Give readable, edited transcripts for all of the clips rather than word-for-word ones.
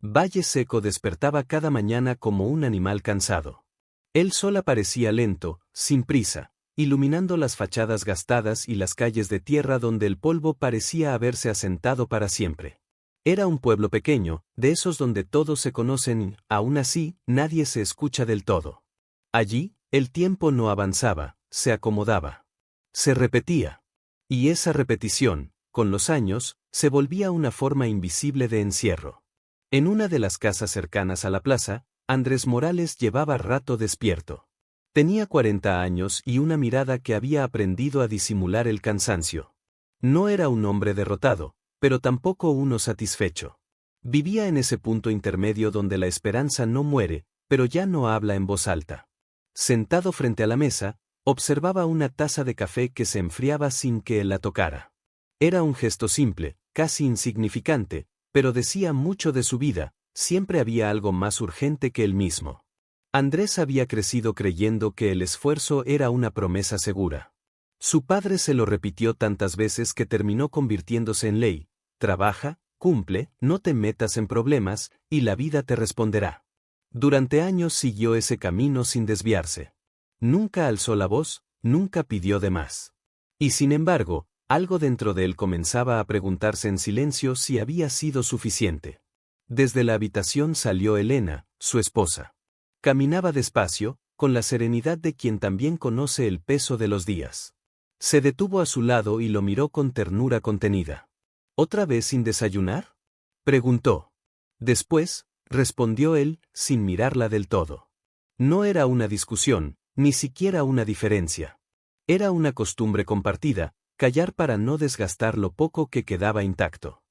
Valle Seco despertaba cada mañana como un animal cansado. El sol aparecía lento, sin prisa, iluminando las fachadas gastadas y las calles de tierra donde el polvo parecía haberse asentado para siempre. Era un pueblo pequeño, de esos donde todos se conocen y, aún así, nadie se escucha del todo. Allí, el tiempo no avanzaba, se acomodaba. Se repetía. Y esa repetición, con los años, se volvía una forma invisible de encierro. En una de las casas cercanas a la plaza, Andrés Morales llevaba rato despierto. Tenía 40 años y una mirada que había aprendido a disimular el cansancio. No era un hombre derrotado, pero tampoco uno satisfecho. Vivía en ese punto intermedio donde la esperanza no muere, pero ya no habla en voz alta. Sentado frente a la mesa, observaba una taza de café que se enfriaba sin que él la tocara. Era un gesto simple, casi insignificante, pero decía mucho de su vida. Siempre había algo más urgente que él mismo. Andrés había crecido creyendo que el esfuerzo era una promesa segura. Su padre se lo repitió tantas veces que terminó convirtiéndose en ley: trabaja, cumple, no te metas en problemas, y la vida te responderá. Durante años siguió ese camino sin desviarse. Nunca alzó la voz, nunca pidió de más. Y sin embargo, algo dentro de él comenzaba a preguntarse en silencio si había sido suficiente. Desde la habitación salió Elena, su esposa. Caminaba despacio, con la serenidad de quien también conoce el peso de los días. Se detuvo a su lado y lo miró con ternura contenida. ¿Otra vez sin desayunar?, preguntó. Después, respondió él, sin mirarla del todo. No era una discusión, ni siquiera una diferencia. Era una costumbre compartida, callar para no desgastar lo poco que quedaba intacto.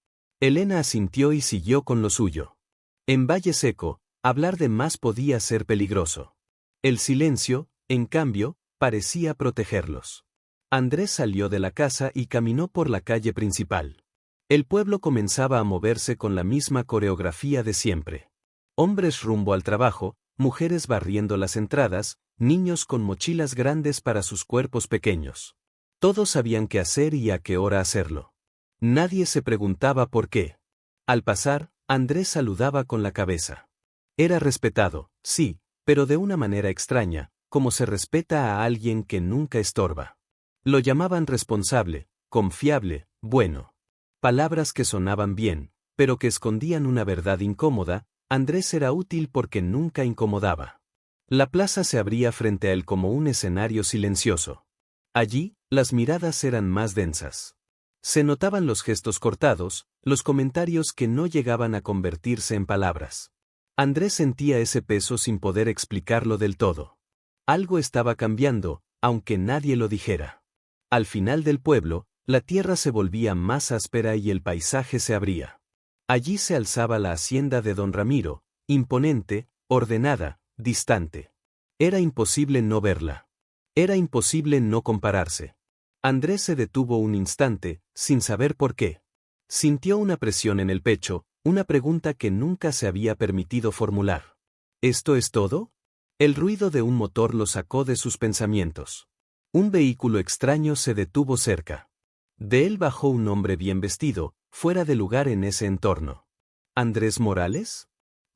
Elena asintió y siguió con lo suyo. En Valle Seco, hablar de más podía ser peligroso. El silencio, en cambio, parecía protegerlos. Andrés salió de la casa y caminó por la calle principal. El pueblo comenzaba a moverse con la misma coreografía de siempre. Hombres rumbo al trabajo, mujeres barriendo las entradas, niños con mochilas grandes para sus cuerpos pequeños. Todos sabían qué hacer y a qué hora hacerlo. Nadie se preguntaba por qué. Al pasar, Andrés saludaba con la cabeza. Era respetado, sí, pero de una manera extraña, como se respeta a alguien que nunca estorba. Lo llamaban responsable, confiable, bueno. Palabras que sonaban bien, pero que escondían una verdad incómoda. Andrés era útil porque nunca incomodaba. La plaza se abría frente a él como un escenario silencioso. Allí, las miradas eran más densas. Se notaban los gestos cortados, los comentarios que no llegaban a convertirse en palabras. Andrés sentía ese peso sin poder explicarlo del todo. Algo estaba cambiando, aunque nadie lo dijera. Al final del pueblo, la tierra se volvía más áspera y el paisaje se abría. Allí se alzaba la hacienda de don Ramiro, imponente, ordenada, distante. Era imposible no verla. Era imposible no compararse. Andrés se detuvo un instante, sin saber por qué. Sintió una presión en el pecho, una pregunta que nunca se había permitido formular. ¿Esto es todo? El ruido de un motor lo sacó de sus pensamientos. Un vehículo extraño se detuvo cerca. De él bajó un hombre bien vestido, fuera de lugar en ese entorno. ¿Andrés Morales?,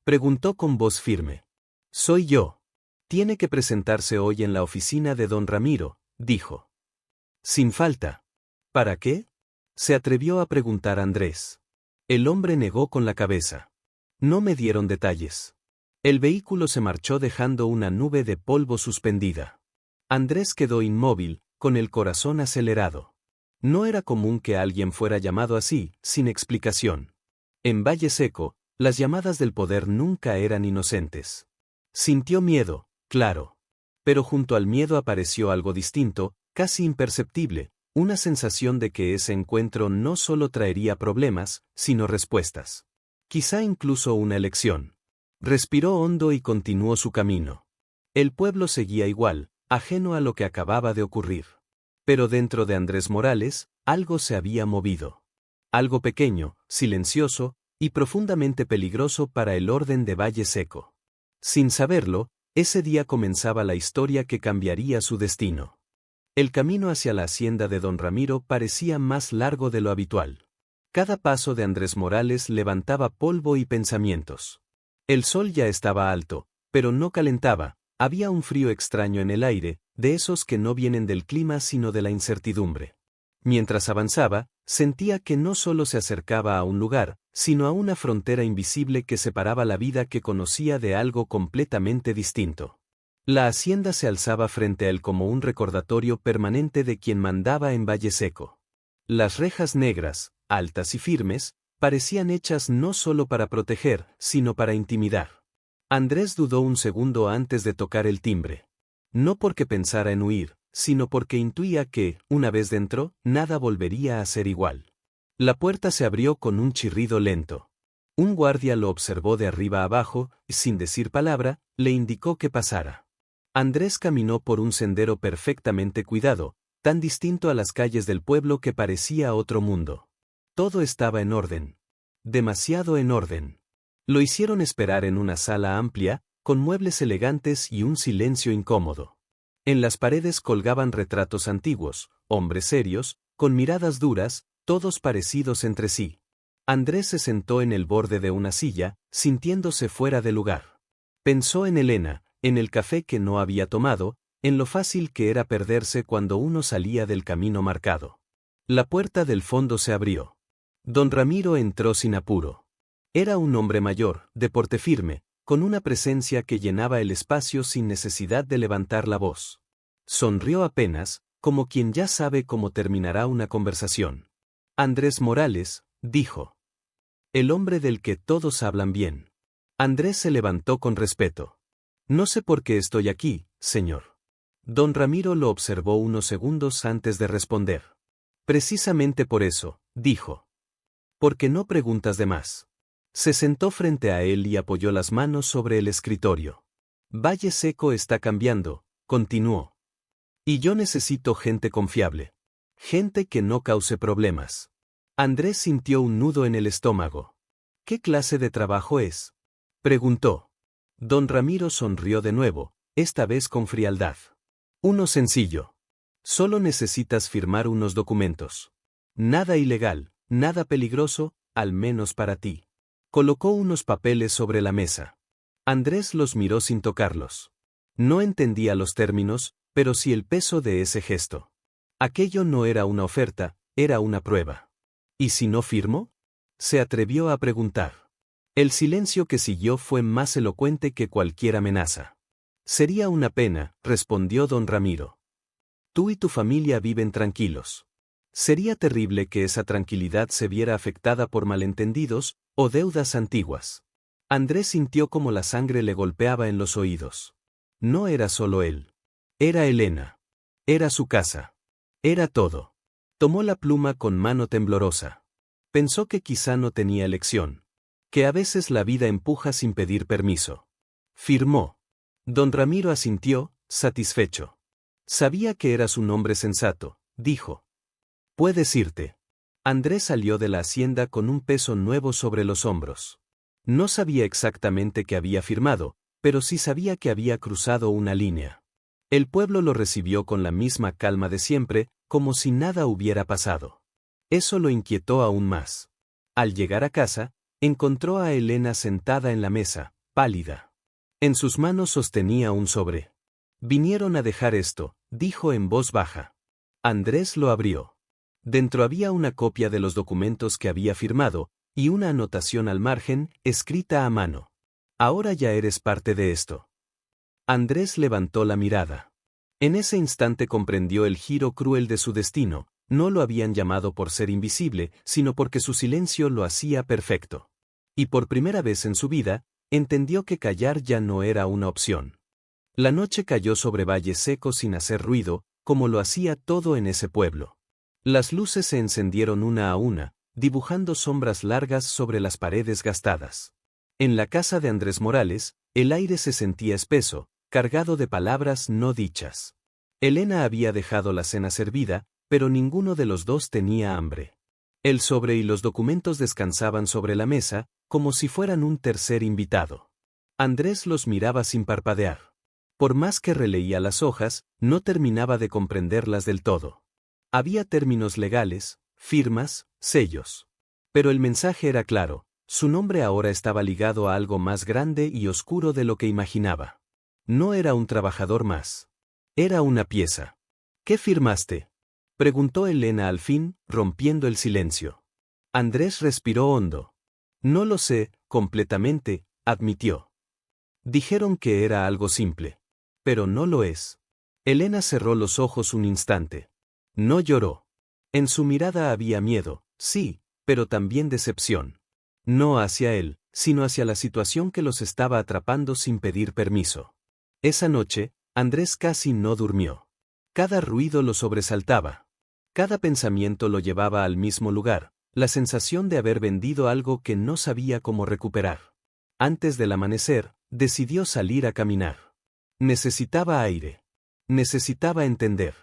preguntó con voz firme. Soy yo. Tiene que presentarse hoy en la oficina de don Ramiro, dijo. Sin falta. ¿Para qué?, se atrevió a preguntar Andrés. El hombre negó con la cabeza. No me dieron detalles. El vehículo se marchó dejando una nube de polvo suspendida. Andrés quedó inmóvil, con el corazón acelerado. No era común que alguien fuera llamado así, sin explicación. En Valle Seco, las llamadas del poder nunca eran inocentes. Sintió miedo, claro. Pero junto al miedo apareció algo distinto, casi imperceptible, una sensación de que ese encuentro no solo traería problemas, sino respuestas. Quizá incluso una elección. Respiró hondo y continuó su camino. El pueblo seguía igual, ajeno a lo que acababa de ocurrir. Pero dentro de Andrés Morales, algo se había movido. Algo pequeño, silencioso, y profundamente peligroso para el orden de Valle Seco. Sin saberlo, ese día comenzaba la historia que cambiaría su destino. El camino hacia la hacienda de don Ramiro parecía más largo de lo habitual. Cada paso de Andrés Morales levantaba polvo y pensamientos. El sol ya estaba alto, pero no calentaba, había un frío extraño en el aire, de esos que no vienen del clima sino de la incertidumbre. Mientras avanzaba, sentía que no solo se acercaba a un lugar, sino a una frontera invisible que separaba la vida que conocía de algo completamente distinto. La hacienda se alzaba frente a él como un recordatorio permanente de quien mandaba en Valle Seco. Las rejas negras, altas y firmes, parecían hechas no solo para proteger, sino para intimidar. Andrés dudó un segundo antes de tocar el timbre. No porque pensara en huir, sino porque intuía que, una vez dentro, nada volvería a ser igual. La puerta se abrió con un chirrido lento. Un guardia lo observó de arriba abajo y, sin decir palabra, le indicó que pasara. Andrés caminó por un sendero perfectamente cuidado, tan distinto a las calles del pueblo que parecía otro mundo. Todo estaba en orden. Demasiado en orden. Lo hicieron esperar en una sala amplia, con muebles elegantes y un silencio incómodo. En las paredes colgaban retratos antiguos, hombres serios, con miradas duras, todos parecidos entre sí. Andrés se sentó en el borde de una silla, sintiéndose fuera de lugar. Pensó en Elena, en el café que no había tomado, en lo fácil que era perderse cuando uno salía del camino marcado. La puerta del fondo se abrió. Don Ramiro entró sin apuro. Era un hombre mayor, de porte firme, con una presencia que llenaba el espacio sin necesidad de levantar la voz. Sonrió apenas, como quien ya sabe cómo terminará una conversación. Andrés Morales, dijo. El hombre del que todos hablan bien. Andrés se levantó con respeto. No sé por qué estoy aquí, señor. Don Ramiro lo observó unos segundos antes de responder. Precisamente por eso, dijo. Porque no preguntas de más. Se sentó frente a él y apoyó las manos sobre el escritorio. Valle Seco está cambiando, continuó. Y yo necesito gente confiable. Gente que no cause problemas. Andrés sintió un nudo en el estómago. ¿Qué clase de trabajo es? Preguntó. Don Ramiro sonrió de nuevo, esta vez con frialdad. Uno sencillo. Solo necesitas firmar unos documentos. Nada ilegal, nada peligroso, al menos para ti. Colocó unos papeles sobre la mesa. Andrés los miró sin tocarlos. No entendía los términos, pero sí el peso de ese gesto. Aquello no era una oferta, era una prueba. ¿Y si no firmo? Se atrevió a preguntar. El silencio que siguió fue más elocuente que cualquier amenaza. Sería una pena, respondió don Ramiro. Tú y tu familia viven tranquilos. Sería terrible que esa tranquilidad se viera afectada por malentendidos o deudas antiguas. Andrés sintió como la sangre le golpeaba en los oídos. No era solo él. Era Elena. Era su casa. Era todo. Tomó la pluma con mano temblorosa. Pensó que quizá no tenía elección. Que a veces la vida empuja sin pedir permiso. Firmó. Don Ramiro asintió, satisfecho. Sabía que eras un hombre sensato, dijo. Puedes irte. Andrés salió de la hacienda con un peso nuevo sobre los hombros. No sabía exactamente qué había firmado, pero sí sabía que había cruzado una línea. El pueblo lo recibió con la misma calma de siempre, como si nada hubiera pasado. Eso lo inquietó aún más. Al llegar a casa, encontró a Elena sentada en la mesa, pálida. En sus manos sostenía un sobre. Vinieron a dejar esto, dijo en voz baja. Andrés lo abrió. Dentro había una copia de los documentos que había firmado, y una anotación al margen, escrita a mano. Ahora ya eres parte de esto. Andrés levantó la mirada. En ese instante comprendió el giro cruel de su destino, no lo habían llamado por ser invisible, sino porque su silencio lo hacía perfecto. Y por primera vez en su vida, entendió que callar ya no era una opción. La noche cayó sobre Valle Seco sin hacer ruido, como lo hacía todo en ese pueblo. Las luces se encendieron una a una, dibujando sombras largas sobre las paredes gastadas. En la casa de Andrés Morales, el aire se sentía espeso, cargado de palabras no dichas. Elena había dejado la cena servida, pero ninguno de los dos tenía hambre. El sobre y los documentos descansaban sobre la mesa, como si fueran un tercer invitado. Andrés los miraba sin parpadear. Por más que releía las hojas, no terminaba de comprenderlas del todo. Había términos legales, firmas, sellos. Pero el mensaje era claro, su nombre ahora estaba ligado a algo más grande y oscuro de lo que imaginaba. No era un trabajador más. Era una pieza. ¿Qué firmaste?, preguntó Elena al fin, rompiendo el silencio. Andrés respiró hondo. No lo sé, completamente, admitió. Dijeron que era algo simple. Pero no lo es. Elena cerró los ojos un instante. No lloró. En su mirada había miedo, sí, pero también decepción. No hacia él, sino hacia la situación que los estaba atrapando sin pedir permiso. Esa noche, Andrés casi no durmió. Cada ruido lo sobresaltaba. Cada pensamiento lo llevaba al mismo lugar, la sensación de haber vendido algo que no sabía cómo recuperar. Antes del amanecer, decidió salir a caminar. Necesitaba aire. Necesitaba entender.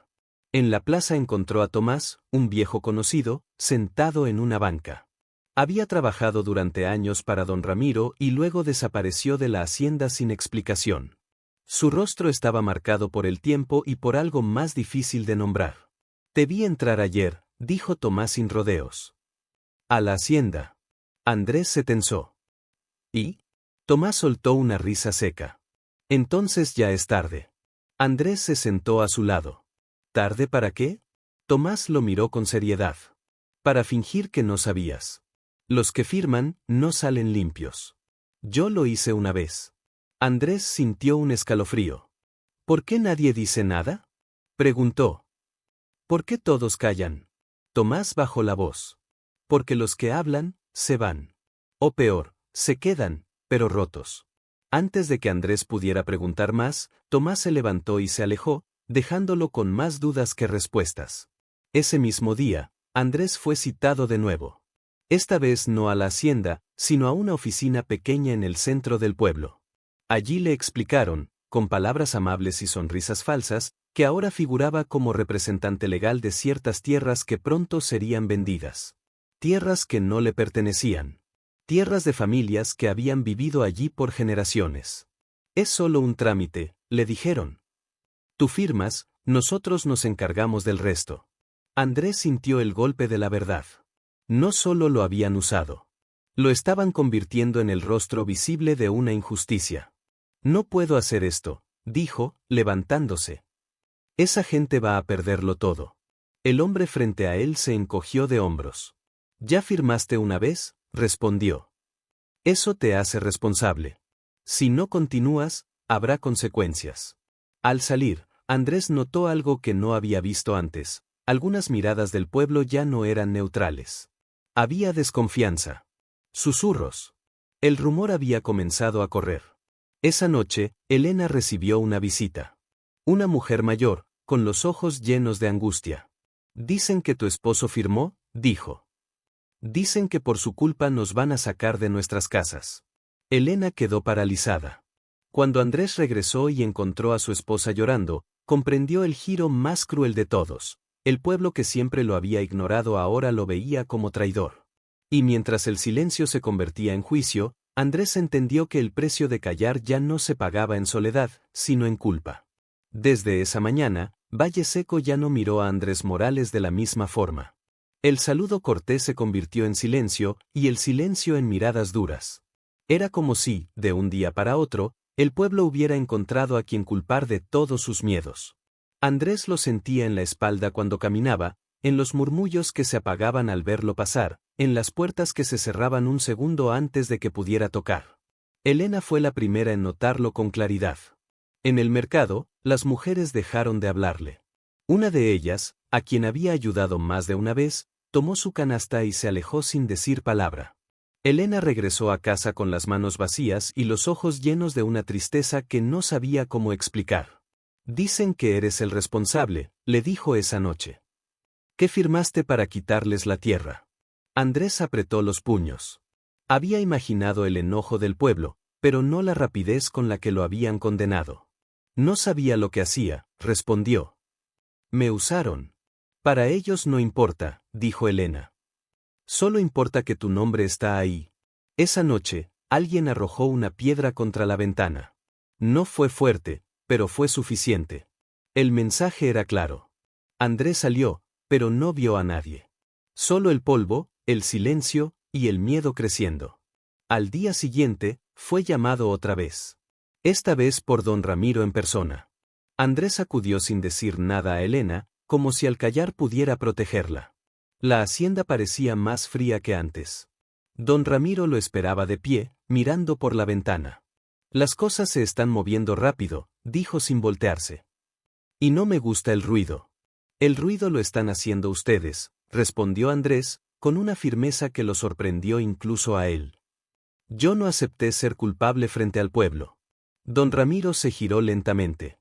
En la plaza encontró a Tomás, un viejo conocido, sentado en una banca. Había trabajado durante años para don Ramiro y luego desapareció de la hacienda sin explicación. Su rostro estaba marcado por el tiempo y por algo más difícil de nombrar. Te vi entrar ayer, dijo Tomás sin rodeos. A la hacienda. Andrés se tensó. ¿Y? Tomás soltó una risa seca. Entonces ya es tarde. Andrés se sentó a su lado. ¿Tarde para qué? Tomás lo miró con seriedad. Para fingir que no sabías. Los que firman no salen limpios. Yo lo hice una vez. Andrés sintió un escalofrío. ¿Por qué nadie dice nada?, preguntó. ¿Por qué todos callan? Tomás bajó la voz. Porque los que hablan, se van. O peor, se quedan, pero rotos. Antes de que Andrés pudiera preguntar más, Tomás se levantó y se alejó, dejándolo con más dudas que respuestas. Ese mismo día, Andrés fue citado de nuevo. Esta vez no a la hacienda, sino a una oficina pequeña en el centro del pueblo. Allí le explicaron, con palabras amables y sonrisas falsas, que ahora figuraba como representante legal de ciertas tierras que pronto serían vendidas. Tierras que no le pertenecían. Tierras de familias que habían vivido allí por generaciones. Es solo un trámite, le dijeron. Tú firmas, nosotros nos encargamos del resto. Andrés sintió el golpe de la verdad. No solo lo habían usado. Lo estaban convirtiendo en el rostro visible de una injusticia. No puedo hacer esto, dijo, levantándose. Esa gente va a perderlo todo. El hombre frente a él se encogió de hombros. ¿Ya firmaste una vez?, respondió. Eso te hace responsable. Si no continúas, habrá consecuencias. Al salir, Andrés notó algo que no había visto antes. Algunas miradas del pueblo ya no eran neutrales. Había desconfianza. Susurros. El rumor había comenzado a correr. Esa noche, Elena recibió una visita. Una mujer mayor, con los ojos llenos de angustia. Dicen que tu esposo firmó, dijo. Dicen que por su culpa nos van a sacar de nuestras casas. Elena quedó paralizada. Cuando Andrés regresó y encontró a su esposa llorando, comprendió el giro más cruel de todos. El pueblo que siempre lo había ignorado ahora lo veía como traidor. Y mientras el silencio se convertía en juicio, Andrés entendió que el precio de callar ya no se pagaba en soledad, sino en culpa. Desde esa mañana, Valle Seco ya no miró a Andrés Morales de la misma forma. El saludo cortés se convirtió en silencio, y el silencio en miradas duras. Era como si, de un día para otro, el pueblo hubiera encontrado a quien culpar de todos sus miedos. Andrés lo sentía en la espalda cuando caminaba, en los murmullos que se apagaban al verlo pasar, en las puertas que se cerraban un segundo antes de que pudiera tocar. Elena fue la primera en notarlo con claridad. En el mercado, las mujeres dejaron de hablarle. Una de ellas, a quien había ayudado más de una vez, tomó su canasta y se alejó sin decir palabra. Elena regresó a casa con las manos vacías y los ojos llenos de una tristeza que no sabía cómo explicar. Dicen que eres el responsable, le dijo esa noche. ¿Qué firmaste para quitarles la tierra? Andrés apretó los puños. Había imaginado el enojo del pueblo, pero no la rapidez con la que lo habían condenado. No sabía lo que hacía, respondió. Me usaron. Para ellos no importa, dijo Elena. Solo importa que tu nombre está ahí. Esa noche, alguien arrojó una piedra contra la ventana. No fue fuerte, pero fue suficiente. El mensaje era claro. Andrés salió, pero no vio a nadie. Solo el polvo, el silencio, y el miedo creciendo. Al día siguiente, fue llamado otra vez. Esta vez por don Ramiro en persona. Andrés acudió sin decir nada a Elena, como si al callar pudiera protegerla. La hacienda parecía más fría que antes. Don Ramiro lo esperaba de pie, mirando por la ventana. Las cosas se están moviendo rápido, dijo sin voltearse. Y no me gusta el ruido. El ruido lo están haciendo ustedes, respondió Andrés, con una firmeza que lo sorprendió incluso a él. Yo no acepté ser culpable frente al pueblo. Don Ramiro se giró lentamente.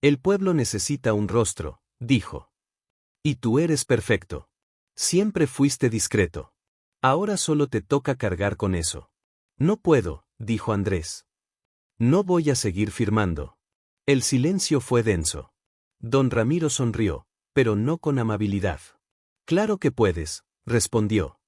El pueblo necesita un rostro, dijo. Y tú eres perfecto. Siempre fuiste discreto. Ahora solo te toca cargar con eso. No puedo, dijo Andrés. No voy a seguir firmando. El silencio fue denso. Don Ramiro sonrió, pero no con amabilidad. Claro que puedes, respondió.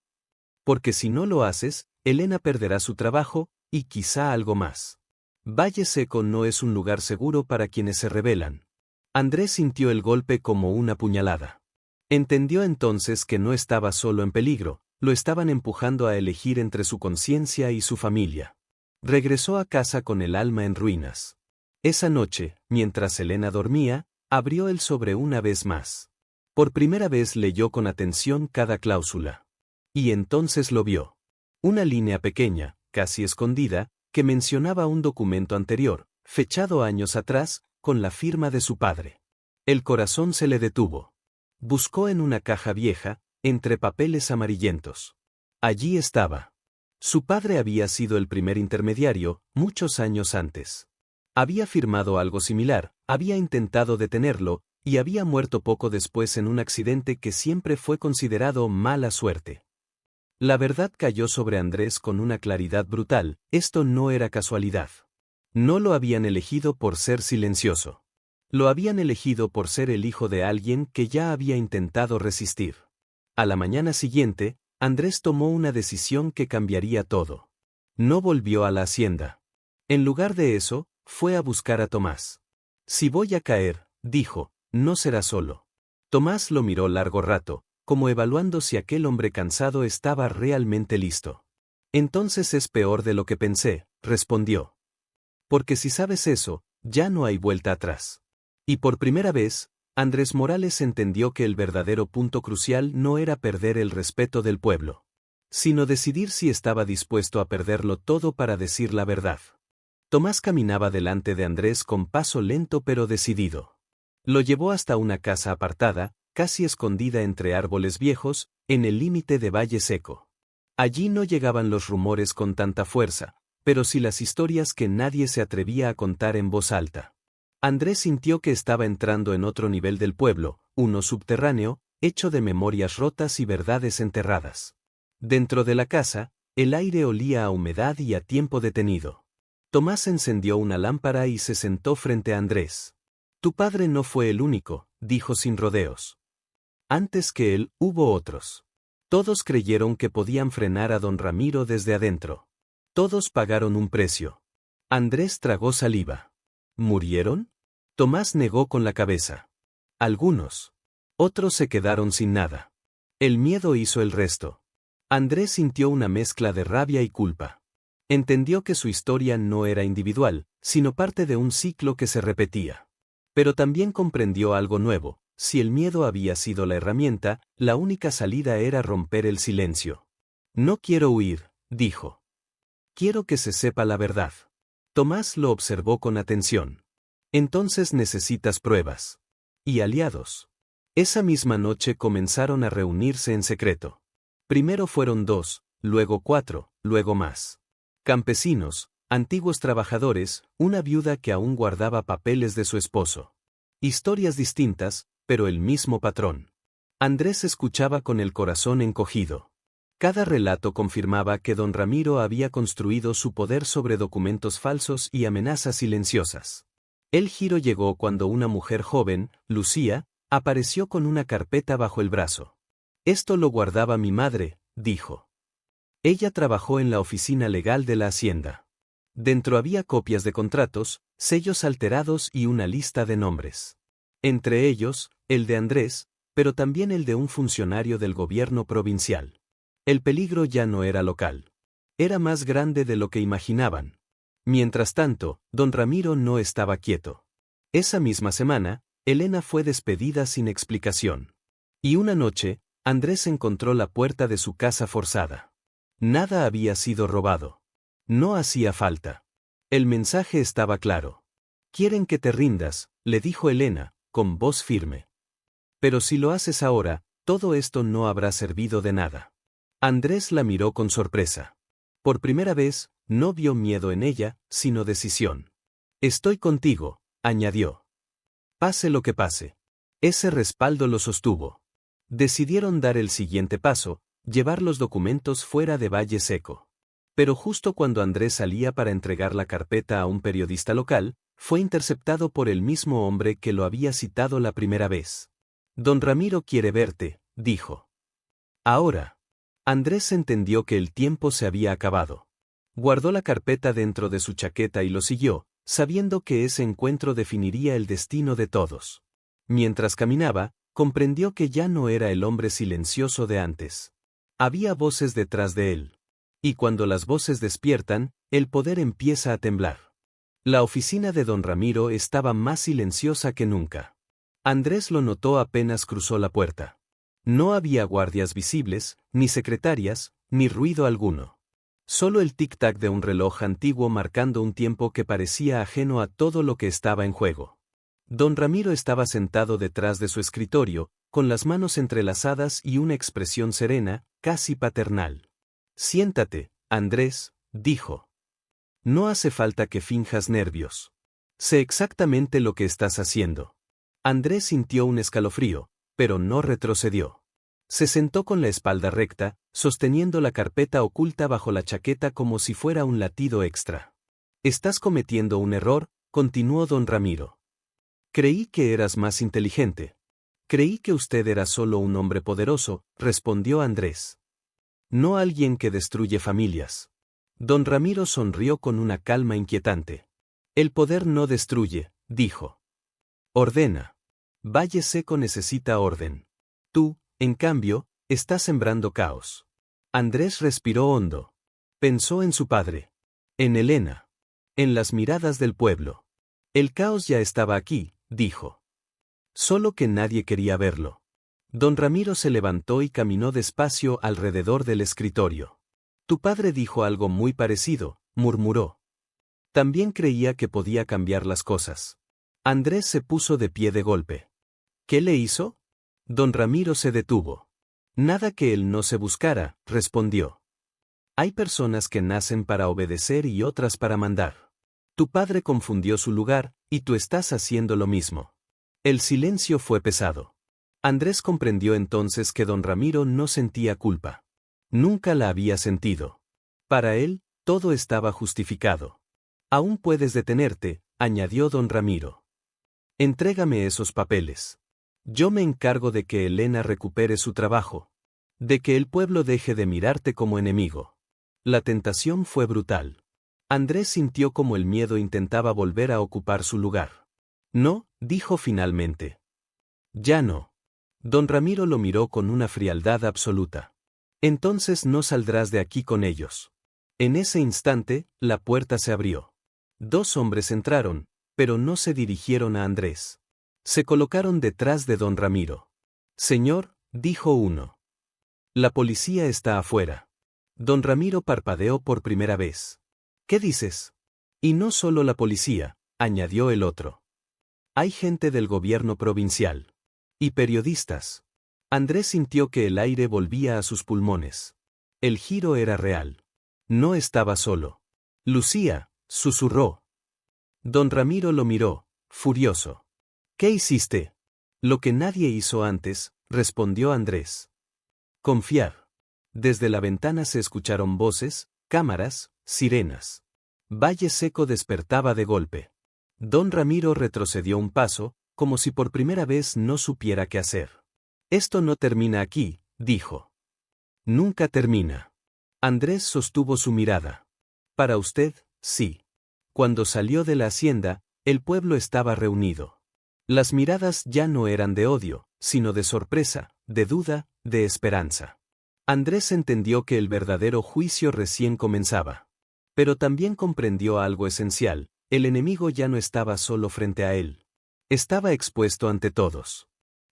Porque si no lo haces, Elena perderá su trabajo, y quizá algo más. Valle Seco no es un lugar seguro para quienes se rebelan. Andrés sintió el golpe como una puñalada. Entendió entonces que no estaba solo en peligro, lo estaban empujando a elegir entre su conciencia y su familia. Regresó a casa con el alma en ruinas. Esa noche, mientras Elena dormía, abrió el sobre una vez más. Por primera vez leyó con atención cada cláusula. Y entonces lo vio. Una línea pequeña, casi escondida, que mencionaba un documento anterior, fechado años atrás, con la firma de su padre. El corazón se le detuvo. Buscó en una caja vieja, entre papeles amarillentos. Allí estaba. Su padre había sido el primer intermediario, muchos años antes. Había firmado algo similar, había intentado detenerlo, y había muerto poco después en un accidente que siempre fue considerado mala suerte. La verdad cayó sobre Andrés con una claridad brutal, esto no era casualidad. No lo habían elegido por ser silencioso. Lo habían elegido por ser el hijo de alguien que ya había intentado resistir. A la mañana siguiente, Andrés tomó una decisión que cambiaría todo. No volvió a la hacienda. En lugar de eso, fue a buscar a Tomás. Si voy a caer, dijo, no será solo. Tomás lo miró largo rato, como evaluando si aquel hombre cansado estaba realmente listo. Entonces es peor de lo que pensé, respondió. Porque si sabes eso, ya no hay vuelta atrás. Y por primera vez, Andrés Morales entendió que el verdadero punto crucial no era perder el respeto del pueblo, sino decidir si estaba dispuesto a perderlo todo para decir la verdad. Tomás caminaba delante de Andrés con paso lento pero decidido. Lo llevó hasta una casa apartada, casi escondida entre árboles viejos, en el límite de Valle Seco. Allí no llegaban los rumores con tanta fuerza, pero sí las historias que nadie se atrevía a contar en voz alta. Andrés sintió que estaba entrando en otro nivel del pueblo, uno subterráneo, hecho de memorias rotas y verdades enterradas. Dentro de la casa, el aire olía a humedad y a tiempo detenido. Tomás encendió una lámpara y se sentó frente a Andrés. Tu padre no fue el único, dijo sin rodeos. Antes que él, hubo otros. Todos creyeron que podían frenar a don Ramiro desde adentro. Todos pagaron un precio. Andrés tragó saliva. ¿Murieron? Tomás negó con la cabeza. Algunos. Otros se quedaron sin nada. El miedo hizo el resto. Andrés sintió una mezcla de rabia y culpa. Entendió que su historia no era individual, sino parte de un ciclo que se repetía. Pero también comprendió algo nuevo. Si el miedo había sido la herramienta, la única salida era romper el silencio. No quiero huir, dijo. Quiero que se sepa la verdad. Tomás lo observó con atención. Entonces necesitas pruebas. Y aliados. Esa misma noche comenzaron a reunirse en secreto. Primero fueron 2, luego 4, luego más. Campesinos, antiguos trabajadores, una viuda que aún guardaba papeles de su esposo. Historias distintas, pero el mismo patrón. Andrés escuchaba con el corazón encogido. Cada relato confirmaba que don Ramiro había construido su poder sobre documentos falsos y amenazas silenciosas. El giro llegó cuando una mujer joven, Lucía, apareció con una carpeta bajo el brazo. Esto lo guardaba mi madre, dijo. Ella trabajó en la oficina legal de la hacienda. Dentro había copias de contratos, sellos alterados y una lista de nombres. Entre ellos, el de Andrés, pero también el de un funcionario del gobierno provincial. El peligro ya no era local. Era más grande de lo que imaginaban. Mientras tanto, don Ramiro no estaba quieto. Esa misma semana, Elena fue despedida sin explicación. Y una noche, Andrés encontró la puerta de su casa forzada. Nada había sido robado. No hacía falta. El mensaje estaba claro. Quieren que te rindas, le dijo Elena, con voz firme. Pero si lo haces ahora, todo esto no habrá servido de nada. Andrés la miró con sorpresa. Por primera vez, no vio miedo en ella, sino decisión. Estoy contigo, añadió. Pase lo que pase. Ese respaldo lo sostuvo. Decidieron dar el siguiente paso, llevar los documentos fuera de Valle Seco. Pero justo cuando Andrés salía para entregar la carpeta a un periodista local, fue interceptado por el mismo hombre que lo había citado la primera vez. Don Ramiro quiere verte, dijo. Ahora. Andrés entendió que el tiempo se había acabado. Guardó la carpeta dentro de su chaqueta y lo siguió, sabiendo que ese encuentro definiría el destino de todos. Mientras caminaba, comprendió que ya no era el hombre silencioso de antes. Había voces detrás de él. Y cuando las voces despiertan, el poder empieza a temblar. La oficina de don Ramiro estaba más silenciosa que nunca. Andrés lo notó apenas cruzó la puerta. No había guardias visibles, ni secretarias, ni ruido alguno. Solo el tic-tac de un reloj antiguo marcando un tiempo que parecía ajeno a todo lo que estaba en juego. Don Ramiro estaba sentado detrás de su escritorio, con las manos entrelazadas y una expresión serena, casi paternal. Siéntate, Andrés, dijo. No hace falta que finjas nervios. Sé exactamente lo que estás haciendo. Andrés sintió un escalofrío, pero no retrocedió. Se sentó con la espalda recta, sosteniendo la carpeta oculta bajo la chaqueta como si fuera un latido extra. Estás cometiendo un error, continuó don Ramiro. Creí que eras más inteligente. Creí que usted era solo un hombre poderoso, respondió Andrés. No alguien que destruye familias. Don Ramiro sonrió con una calma inquietante. El poder no destruye, dijo. Ordena. Valle Seco necesita orden. Tú, en cambio, estás sembrando caos. Andrés respiró hondo. Pensó en su padre. En Elena. En las miradas del pueblo. El caos ya estaba aquí, dijo. Solo que nadie quería verlo. Don Ramiro se levantó y caminó despacio alrededor del escritorio. Tu padre dijo algo muy parecido, murmuró. También creía que podía cambiar las cosas. Andrés se puso de pie de golpe. ¿Qué le hizo? Don Ramiro se detuvo. Nada que él no se buscara, respondió. Hay personas que nacen para obedecer y otras para mandar. Tu padre confundió su lugar, y tú estás haciendo lo mismo. El silencio fue pesado. Andrés comprendió entonces que don Ramiro no sentía culpa. Nunca la había sentido. Para él, todo estaba justificado. Aún puedes detenerte, añadió don Ramiro. Entrégame esos papeles. Yo me encargo de que Elena recupere su trabajo. De que el pueblo deje de mirarte como enemigo. La tentación fue brutal. Andrés sintió como el miedo intentaba volver a ocupar su lugar. No, dijo finalmente. Ya no. Don Ramiro lo miró con una frialdad absoluta. Entonces no saldrás de aquí con ellos. En ese instante, la puerta se abrió. Dos hombres entraron, pero no se dirigieron a Andrés. Se colocaron detrás de don Ramiro. Señor, dijo uno. La policía está afuera. Don Ramiro parpadeó por primera vez. ¿Qué dices? Y no solo la policía, añadió el otro. Hay gente del gobierno provincial. Y periodistas. Andrés sintió que el aire volvía a sus pulmones. El giro era real. No estaba solo. Lucía, susurró. Don Ramiro lo miró, furioso. ¿Qué hiciste? Lo que nadie hizo antes, respondió Andrés. Confiar. Desde la ventana se escucharon voces, cámaras, sirenas. Valle Seco despertaba de golpe. Don Ramiro retrocedió un paso, como si por primera vez no supiera qué hacer. Esto no termina aquí, dijo. Nunca termina. Andrés sostuvo su mirada. Para usted, sí. Cuando salió de la hacienda, el pueblo estaba reunido. Las miradas ya no eran de odio, sino de sorpresa, de duda, de esperanza. Andrés entendió que el verdadero juicio recién comenzaba. Pero también comprendió algo esencial: el enemigo ya no estaba solo frente a él. Estaba expuesto ante todos.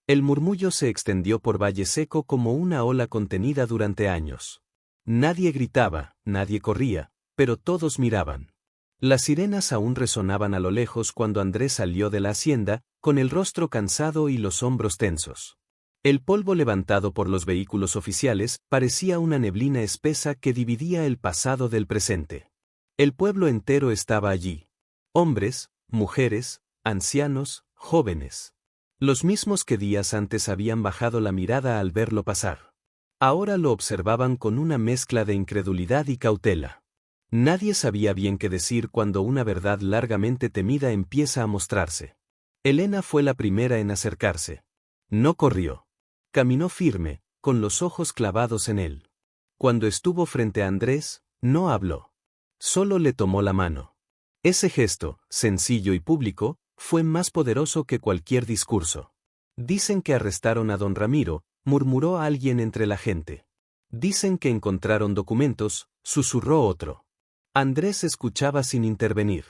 El murmullo se extendió por Valle Seco como una ola contenida durante años. Nadie gritaba, nadie corría, pero todos miraban. Las sirenas aún resonaban a lo lejos cuando Andrés salió de la hacienda, con el rostro cansado y los hombros tensos. El polvo levantado por los vehículos oficiales parecía una neblina espesa que dividía el pasado del presente. El pueblo entero estaba allí. Hombres, mujeres, ancianos, jóvenes. Los mismos que días antes habían bajado la mirada al verlo pasar. Ahora lo observaban con una mezcla de incredulidad y cautela. Nadie sabía bien qué decir cuando una verdad largamente temida empieza a mostrarse. Elena fue la primera en acercarse. No corrió. Caminó firme, con los ojos clavados en él. Cuando estuvo frente a Andrés, no habló. Solo le tomó la mano. Ese gesto, sencillo y público, fue más poderoso que cualquier discurso. Dicen que arrestaron a don Ramiro, murmuró alguien entre la gente. Dicen que encontraron documentos, susurró otro. Andrés escuchaba sin intervenir.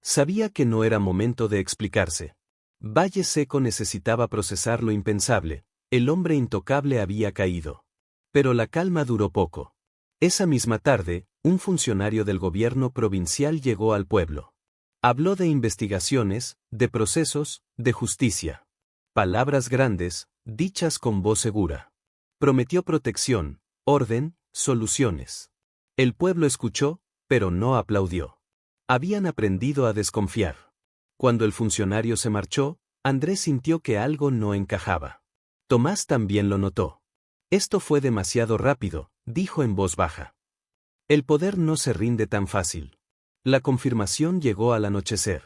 Sabía que no era momento de explicarse. Valle Seco necesitaba procesar lo impensable: el hombre intocable había caído. Pero la calma duró poco. Esa misma tarde, un funcionario del gobierno provincial llegó al pueblo. Habló de investigaciones, de procesos, de justicia. Palabras grandes, dichas con voz segura. Prometió protección, orden, soluciones. El pueblo escuchó, pero no aplaudió. Habían aprendido a desconfiar. Cuando el funcionario se marchó, Andrés sintió que algo no encajaba. Tomás también lo notó. Esto fue demasiado rápido, dijo en voz baja. El poder no se rinde tan fácil. La confirmación llegó al anochecer.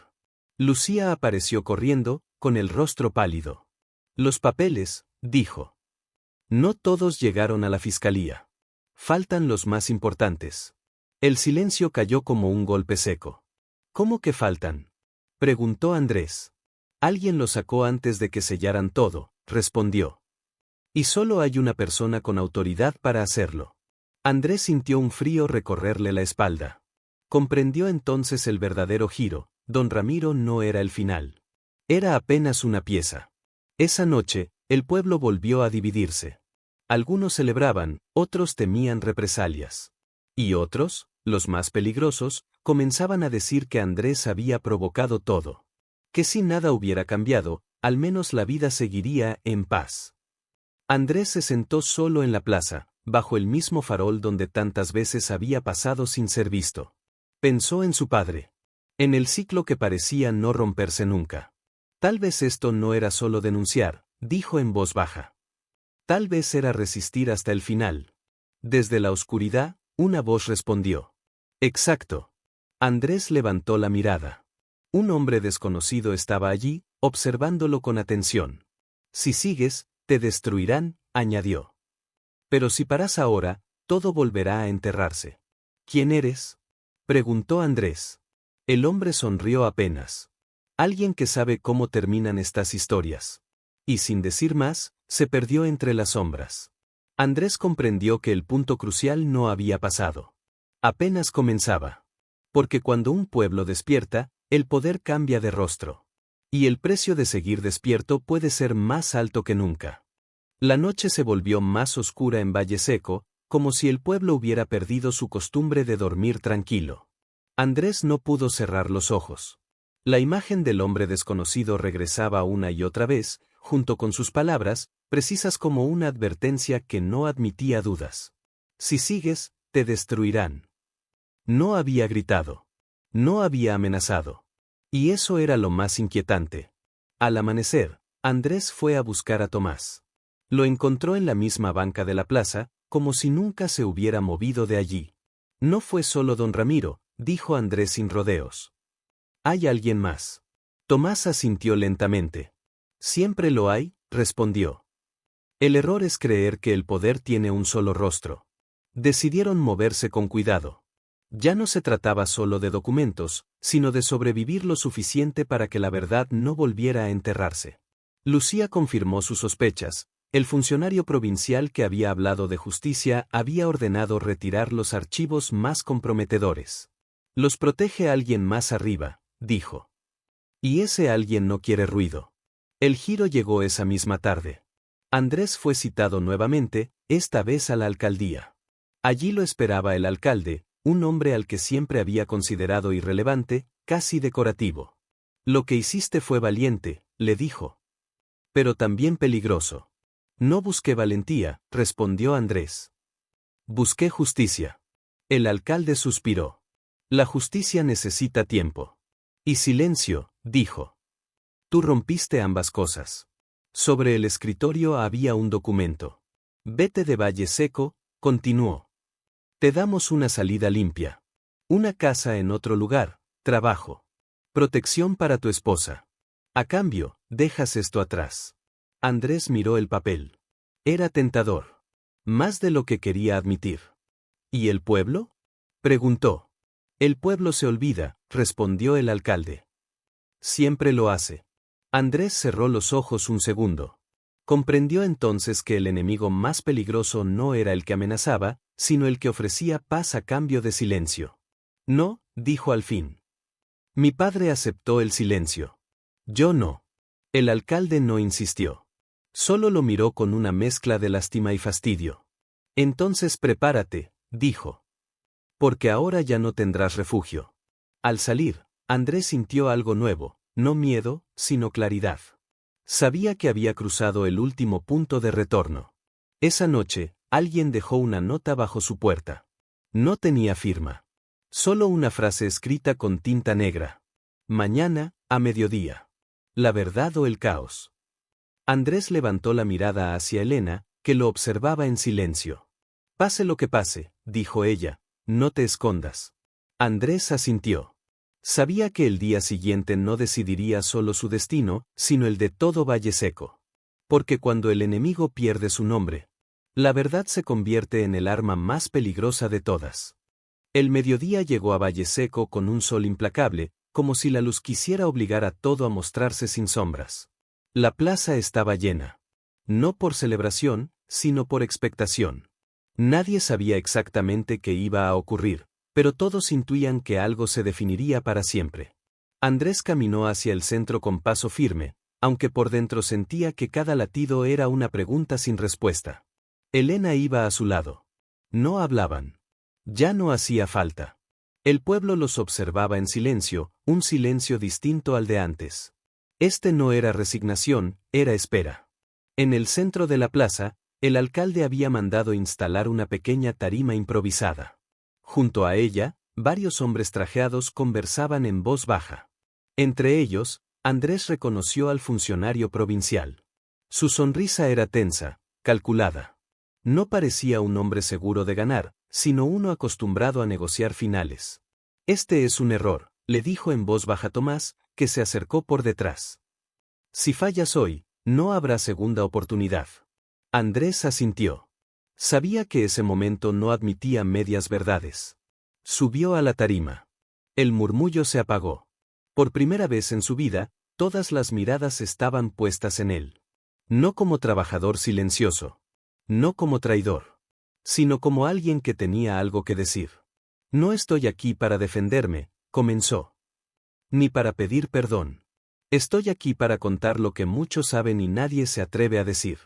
Lucía apareció corriendo, con el rostro pálido. Los papeles, dijo. No todos llegaron a la fiscalía. Faltan los más importantes. El silencio cayó como un golpe seco. ¿Cómo que faltan?, preguntó Andrés. Alguien lo sacó antes de que sellaran todo, respondió. Y solo hay una persona con autoridad para hacerlo. Andrés sintió un frío recorrerle la espalda. Comprendió entonces el verdadero giro: don Ramiro no era el final. Era apenas una pieza. Esa noche, el pueblo volvió a dividirse. Algunos celebraban, otros temían represalias. Y otros, los más peligrosos, comenzaban a decir que Andrés había provocado todo. Que si nada hubiera cambiado, al menos la vida seguiría en paz. Andrés se sentó solo en la plaza, bajo el mismo farol donde tantas veces había pasado sin ser visto. Pensó en su padre. En el ciclo que parecía no romperse nunca. Tal vez esto no era solo denunciar, dijo en voz baja. Tal vez era resistir hasta el final. Desde la oscuridad, una voz respondió. Exacto. Andrés levantó la mirada. Un hombre desconocido estaba allí, observándolo con atención. Si sigues, te destruirán, añadió. Pero si paras ahora, todo volverá a enterrarse. ¿Quién eres?, preguntó Andrés. El hombre sonrió apenas. Alguien que sabe cómo terminan estas historias. Y sin decir más, se perdió entre las sombras. Andrés comprendió que el punto crucial no había pasado. Apenas comenzaba. Porque cuando un pueblo despierta, el poder cambia de rostro. Y el precio de seguir despierto puede ser más alto que nunca. La noche se volvió más oscura en Valle Seco, como si el pueblo hubiera perdido su costumbre de dormir tranquilo. Andrés no pudo cerrar los ojos. La imagen del hombre desconocido regresaba una y otra vez, junto con sus palabras, precisas como una advertencia que no admitía dudas. Si sigues, te destruirán. No había gritado. No había amenazado. Y eso era lo más inquietante. Al amanecer, Andrés fue a buscar a Tomás. Lo encontró en la misma banca de la plaza, como si nunca se hubiera movido de allí. No fue solo don Ramiro, dijo Andrés sin rodeos. ¿Hay alguien más? Tomás asintió lentamente. Siempre lo hay, respondió. El error es creer que el poder tiene un solo rostro. Decidieron moverse con cuidado. Ya no se trataba solo de documentos, sino de sobrevivir lo suficiente para que la verdad no volviera a enterrarse. Lucía confirmó sus sospechas. El funcionario provincial que había hablado de justicia había ordenado retirar los archivos más comprometedores. Los protege alguien más arriba, dijo. Y ese alguien no quiere ruido. El giro llegó esa misma tarde. Andrés fue citado nuevamente, esta vez a la alcaldía. Allí lo esperaba el alcalde, un hombre al que siempre había considerado irrelevante, casi decorativo. Lo que hiciste fue valiente, le dijo. Pero también peligroso. No busqué valentía, respondió Andrés. Busqué justicia. El alcalde suspiró. La justicia necesita tiempo. Y silencio, dijo. Tú rompiste ambas cosas. Sobre el escritorio había un documento. Vete de Valle Seco, continuó. Te damos una salida limpia. Una casa en otro lugar, trabajo. Protección para tu esposa. A cambio, dejas esto atrás. Andrés miró el papel. Era tentador. Más de lo que quería admitir. ¿Y el pueblo? Preguntó. El pueblo se olvida, respondió el alcalde. Siempre lo hace. Andrés cerró los ojos un segundo. Comprendió entonces que el enemigo más peligroso no era el que amenazaba, sino el que ofrecía paz a cambio de silencio. No, dijo al fin. Mi padre aceptó el silencio. Yo no. El alcalde no insistió. Solo lo miró con una mezcla de lástima y fastidio. Entonces prepárate, dijo. Porque ahora ya no tendrás refugio. Al salir, Andrés sintió algo nuevo, no miedo, sino claridad. Sabía que había cruzado el último punto de retorno. Esa noche, alguien dejó una nota bajo su puerta. No tenía firma. Solo una frase escrita con tinta negra. Mañana, a mediodía. La verdad o el caos. Andrés levantó la mirada hacia Elena, que lo observaba en silencio. Pase lo que pase, dijo ella, no te escondas. Andrés asintió. Sabía que el día siguiente no decidiría solo su destino, sino el de todo Valle Seco. Porque cuando el enemigo pierde su nombre, la verdad se convierte en el arma más peligrosa de todas. El mediodía llegó a Valle Seco con un sol implacable, como si la luz quisiera obligar a todo a mostrarse sin sombras. La plaza estaba llena. No por celebración, sino por expectación. Nadie sabía exactamente qué iba a ocurrir, pero todos intuían que algo se definiría para siempre. Andrés caminó hacia el centro con paso firme, aunque por dentro sentía que cada latido era una pregunta sin respuesta. Elena iba a su lado. No hablaban. Ya no hacía falta. El pueblo los observaba en silencio, un silencio distinto al de antes. Este no era resignación, era espera. En el centro de la plaza, el alcalde había mandado instalar una pequeña tarima improvisada. Junto a ella, varios hombres trajeados conversaban en voz baja. Entre ellos, Andrés reconoció al funcionario provincial. Su sonrisa era tensa, calculada. No parecía un hombre seguro de ganar, sino uno acostumbrado a negociar finales. Este es un error, le dijo en voz baja Tomás, que se acercó por detrás. Si fallas hoy, no habrá segunda oportunidad. Andrés asintió. Sabía que ese momento no admitía medias verdades. Subió a la tarima. El murmullo se apagó. Por primera vez en su vida, todas las miradas estaban puestas en él. No como trabajador silencioso. No como traidor. Sino como alguien que tenía algo que decir. No estoy aquí para defenderme, comenzó. Ni para pedir perdón. Estoy aquí para contar lo que muchos saben y nadie se atreve a decir.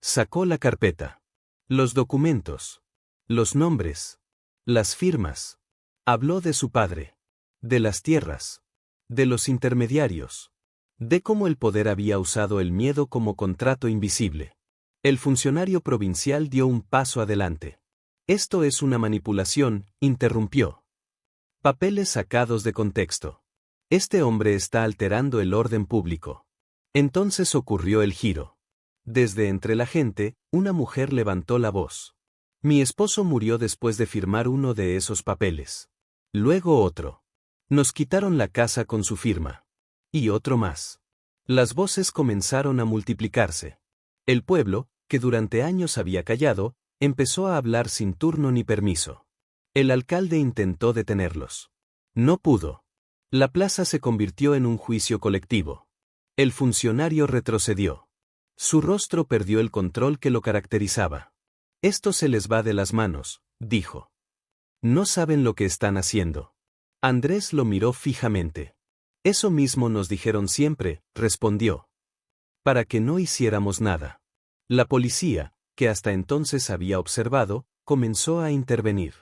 Sacó la carpeta. Los documentos. Los nombres. Las firmas. Habló de su padre. De las tierras. De los intermediarios. De cómo el poder había usado el miedo como contrato invisible. El funcionario provincial dio un paso adelante. Esto es una manipulación, interrumpió. Papeles sacados de contexto. Este hombre está alterando el orden público. Entonces ocurrió el giro. Desde entre la gente, una mujer levantó la voz. Mi esposo murió después de firmar uno de esos papeles. Luego otro. Nos quitaron la casa con su firma. Y otro más. Las voces comenzaron a multiplicarse. El pueblo, que durante años había callado, empezó a hablar sin turno ni permiso. El alcalde intentó detenerlos. No pudo. La plaza se convirtió en un juicio colectivo. El funcionario retrocedió. Su rostro perdió el control que lo caracterizaba. Esto se les va de las manos, dijo. No saben lo que están haciendo. Andrés lo miró fijamente. Eso mismo nos dijeron siempre, respondió. Para que no hiciéramos nada. La policía, que hasta entonces había observado, comenzó a intervenir.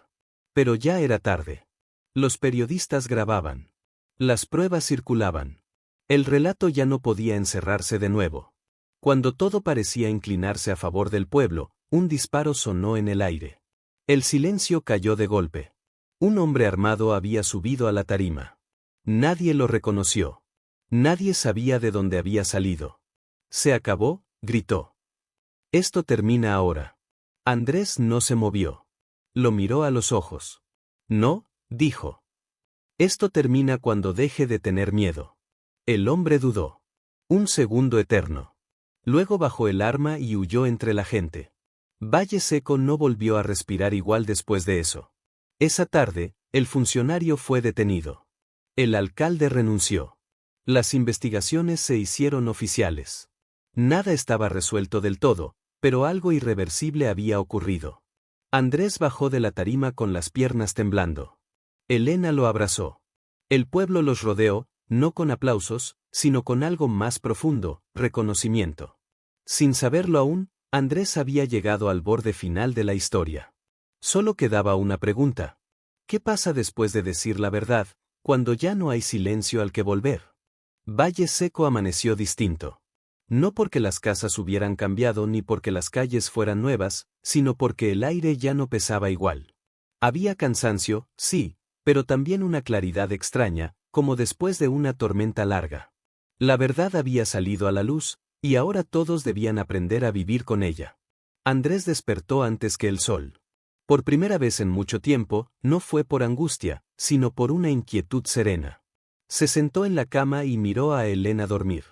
Pero ya era tarde. Los periodistas grababan. Las pruebas circulaban. El relato ya no podía encerrarse de nuevo. Cuando todo parecía inclinarse a favor del pueblo, un disparo sonó en el aire. El silencio cayó de golpe. Un hombre armado había subido a la tarima. Nadie lo reconoció. Nadie sabía de dónde había salido. «Se acabó», gritó. «Esto termina ahora». Andrés no se movió. Lo miró a los ojos. «No», dijo. «Esto termina cuando deje de tener miedo». El hombre dudó. Un segundo eterno. Luego bajó el arma y huyó entre la gente. Valle Seco no volvió a respirar igual después de eso. Esa tarde, el funcionario fue detenido. El alcalde renunció. Las investigaciones se hicieron oficiales. Nada estaba resuelto del todo, pero algo irreversible había ocurrido. Andrés bajó de la tarima con las piernas temblando. Elena lo abrazó. El pueblo los rodeó, no con aplausos, sino con algo más profundo, reconocimiento. Sin saberlo aún, Andrés había llegado al borde final de la historia. Solo quedaba una pregunta. ¿Qué pasa después de decir la verdad, cuando ya no hay silencio al que volver? Valle Seco amaneció distinto. No porque las casas hubieran cambiado ni porque las calles fueran nuevas, sino porque el aire ya no pesaba igual. Había cansancio, sí, pero también una claridad extraña, como después de una tormenta larga. La verdad había salido a la luz, y ahora todos debían aprender a vivir con ella. Andrés despertó antes que el sol. Por primera vez en mucho tiempo, no fue por angustia, sino por una inquietud serena. Se sentó en la cama y miró a Elena dormir.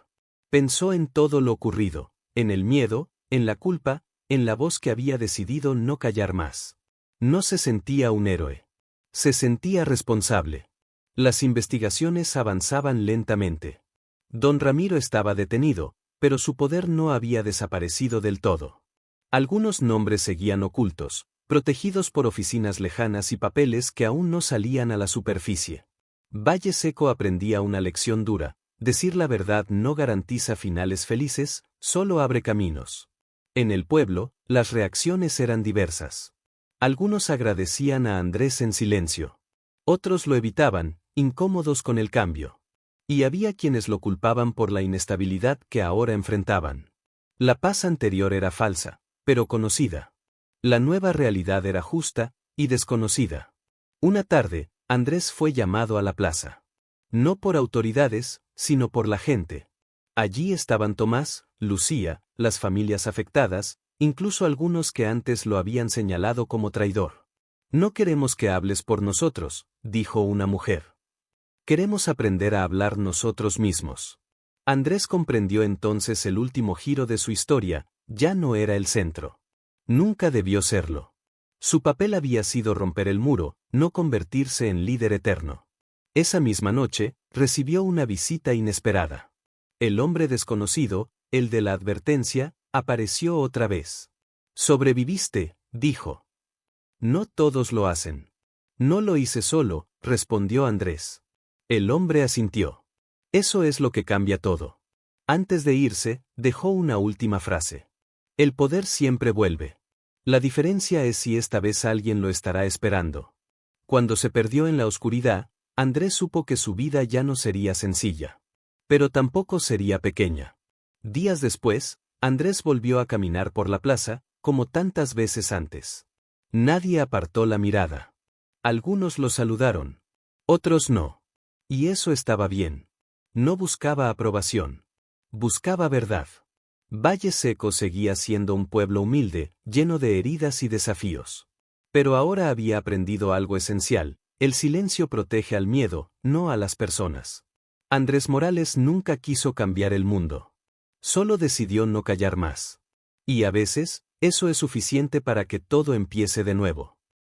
Pensó en todo lo ocurrido, en el miedo, en la culpa, en la voz que había decidido no callar más. No se sentía un héroe. Se sentía responsable. Las investigaciones avanzaban lentamente. Don Ramiro estaba detenido, pero su poder no había desaparecido del todo. Algunos nombres seguían ocultos, protegidos por oficinas lejanas y papeles que aún no salían a la superficie. Valle Seco aprendía una lección dura: decir la verdad no garantiza finales felices, solo abre caminos. En el pueblo, las reacciones eran diversas. Algunos agradecían a Andrés en silencio. Otros lo evitaban, incómodos con el cambio. Y había quienes lo culpaban por la inestabilidad que ahora enfrentaban. La paz anterior era falsa, pero conocida. La nueva realidad era justa y desconocida. Una tarde, Andrés fue llamado a la plaza. No por autoridades, sino por la gente. Allí estaban Tomás, Lucía, las familias afectadas, incluso algunos que antes lo habían señalado como traidor. «No queremos que hables por nosotros», dijo una mujer. «Queremos aprender a hablar nosotros mismos». Andrés comprendió entonces el último giro de su historia: ya no era el centro. Nunca debió serlo. Su papel había sido romper el muro, no convertirse en líder eterno. Esa misma noche, recibió una visita inesperada. El hombre desconocido, el de la advertencia, apareció otra vez. «Sobreviviste», dijo. «No todos lo hacen». «No lo hice solo», respondió Andrés. El hombre asintió. Eso es lo que cambia todo. Antes de irse, dejó una última frase. El poder siempre vuelve. La diferencia es si esta vez alguien lo estará esperando. Cuando se perdió en la oscuridad, Andrés supo que su vida ya no sería sencilla. Pero tampoco sería pequeña. Días después, Andrés volvió a caminar por la plaza, como tantas veces antes. Nadie apartó la mirada. Algunos lo saludaron. Otros no. Y eso estaba bien. No buscaba aprobación. Buscaba verdad. Valle Seco seguía siendo un pueblo humilde, lleno de heridas y desafíos. Pero ahora había aprendido algo esencial: el silencio protege al miedo, no a las personas. Andrés Morales nunca quiso cambiar el mundo. Solo decidió no callar más. Y a veces, eso es suficiente para que todo empiece de nuevo.